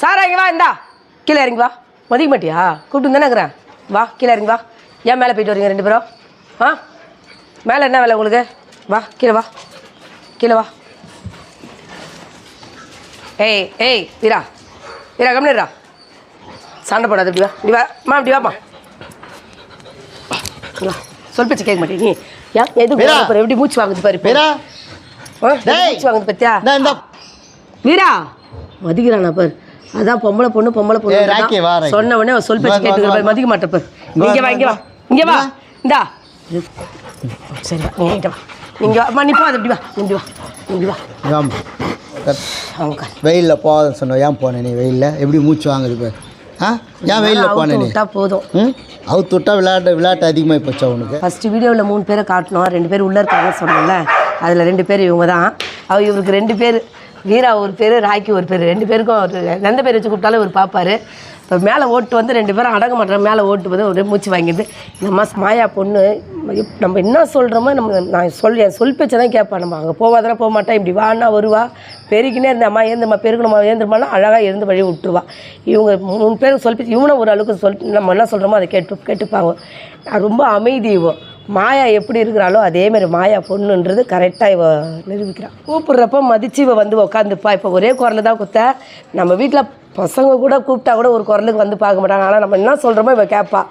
சாரா இங்கே வா, இந்தா கீழே இறங்கி வா. மதிக்க மாட்டியா? கூப்பிட்டு தானே இருக்கிறேன். வா கீழே இறங்கி வா. ஏன் மேலே போயிட்டு வரீங்க 2 பேரும்? ஆ, மேலே என்ன வேலை உங்களுக்கு? வா கீழே வா, கீழே வா. ஏய் ஏய் வீரா, வீரா கம்மிடுறா, சண்டை போடாது. இப்படி வா, இப்படி வா அம்மா, இப்படி வாப்பா. சொல் பேச்சு கேட்க மாட்டேன் நீ. ஏன் எது எப்படி மூச்சு வாங்குது பாரு. மூச்சு வாங்குது பத்தியா வீரா? மதிக்கிறானா பாரு. அதான் பொம்பளை பொண்ணு சொன்ன உடனே சொல் பேச்சு கேட்டு மதிக்க மாட்டேன் பாரு. இங்கே வா, இங்கே வா, இங்கே வா. இந்தா சரி வா, நீங்க வா, நீங்க வா. நீ போகாத, இப்படி வா, இப்படி வா, இப்படி வா. வெயிலில் போகாதுன்னு சொன்ன, ஏன் போனேன் நீ? வெயிலில் எப்படி மூச்சு வாங்குது பாரு. ஏன் வெயிலில் போனேன் நீ? போதும் அவுத்து விட்டா விளையாட்டு அதிகமாக போச்சா உனக்கு? ஃபஸ்ட்டு வீடியோவில் 3 பேரை காட்டணும். 2 பேர் உள்ளே இருக்காங்கன்னு சொன்னோம்ல, அதில் 2 பேர் இவங்க தான். இவருக்கு 2 பேர், வீரா ஒரு பேர், ராக்கி ஒரு பேர். 2 பேருக்கும் எந்த பேர் வச்சு கூப்பிட்டாலும் இவர் பார்ப்பார். இப்போ மேலே ஓட்டு வந்து 2 பேரும் அடங்க மாட்டேன். மேலே ஓட்டு வந்து ஒரே மூச்சு வாங்கிடுது. நம்ம மாயா பொண்ணு நம்ம என்ன சொல்கிறோமோ நான் என் சொல் பேச்சை தான் கேட்பேன். நம்ம அங்கே போவாதானே போக மாட்டேன். இப்படி வான்னா வருவா, பெருக்கினே இருந்தேம்மா ஏந்திரமா பெருக்கணுமா ஏந்திரமானா அழகாக இருந்து வழி விட்டுருவா. இவங்க 3 பேருக்கு சொல் பேச்சு. இவனை ஒரு அளவுக்கு நம்ம என்ன சொல்கிறோமோ அதை கேட்டுப்பாங்க. ரொம்ப அமைதி. மாயா எப்படி இருக்கிறாளோ அதேமாதிரி மாயா பொண்ணுன்றது கரெக்டாக இவ நிரூபிக்கிறான். கூப்பிட்றப்ப மதித்து இவ வந்து உட்காந்துப்பா. இப்போ ஒரே குரல் தான் குத்த. நம்ம வீட்டில் பசங்க கூட கூப்பிட்டா கூட ஒரு குரலுக்கு வந்து பார்க்க மாட்டாங்க. ஆனால் நம்ம என்ன சொல்கிறோமோ இவ கேட்பா.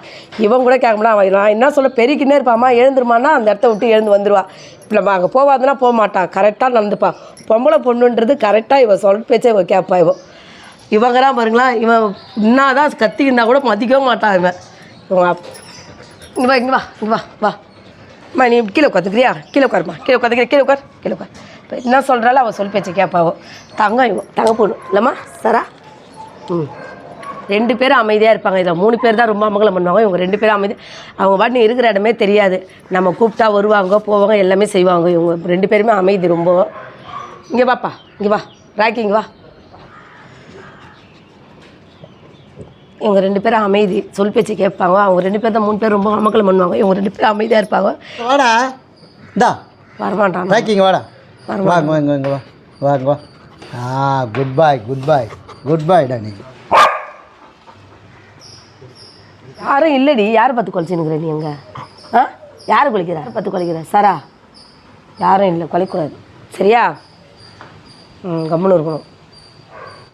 இவன் கூட கேட்க மாட்டான். நான் என்ன சொல்ல பெருக்கினே இருப்பாம்மா, எழுந்துருமானா அந்த இடத்த விட்டு எழுந்து வந்துடுவா. இப்போ நம்ம அங்கே போவாதுன்னா போக மாட்டான், கரெக்டாக நடந்துப்பா. பொம்பளை பொண்ணுன்றது கரெக்டாக இவ சொல் பேச்சே இவ கேட்பா. இவங்க தான் பாருங்களா, இவன் என்ன தான் கத்திக்கிருந்தா கூட மதிக்கவும் மாட்டான். இவன் இங்கே வா, இங்கே வா, இங்கே வா, வா அம்மா. நீ கீழே உட்காந்துக்கிறியா? கீழே உட்காருமா, கீழே உட்காந்துக்கிற, கீழே உட்கார், கீழே உட்கார். இப்போ என்ன சொல்கிறாலும் அவள் சொல் பேச்சு கேட்பாவோ. தங்க பொண்ணு இல்லைம்மா சரா? 2 பேரும் அமைதியாக இருப்பாங்க. இதில் 3 பேர் தான் ரொம்ப அமங்கலம் பண்ணுவாங்க. இவங்க 2 பேரும் அமைதி. அவங்க பாட்டு இருக்கிற இடமே தெரியாது. நம்ம கூப்பிட்டா வருவாங்க போவாங்க, எல்லாமே செய்வாங்க. இவங்க 2 பேருமே அமைதி ரொம்ப. இங்கே வாப்பா, இங்கே வா ராக்கி, இங்கே வா. இவங்க 2 பேரும் அமைதி, சொல் பேச்சு கேட்பாங்க. அவங்க 2 பேர் தான் 3 பேர் ரொம்ப அமங்கலம் பண்ணுவாங்க. இவங்க 2 பேரும் அமைதியாக இருப்பாங்க. வாடா இந்தா வரமாட்டான் ராக்கிங்க, வாடா வாங்க இங்கே வா, வாங்க வா. குட் பாய், குட் பாய், குட் பாய்டா. நீ யாரும் இல்லடி. யாரை பார்த்து கொலைச்சினுக்கிற நீ? எங்கே யார் கொலைக்கிற? பார்த்து கொலைக்கிற சரா? யாரும் இல்லை, கொலைக்கூடாது சரியா? கம்முன்னு இருக்கணும்.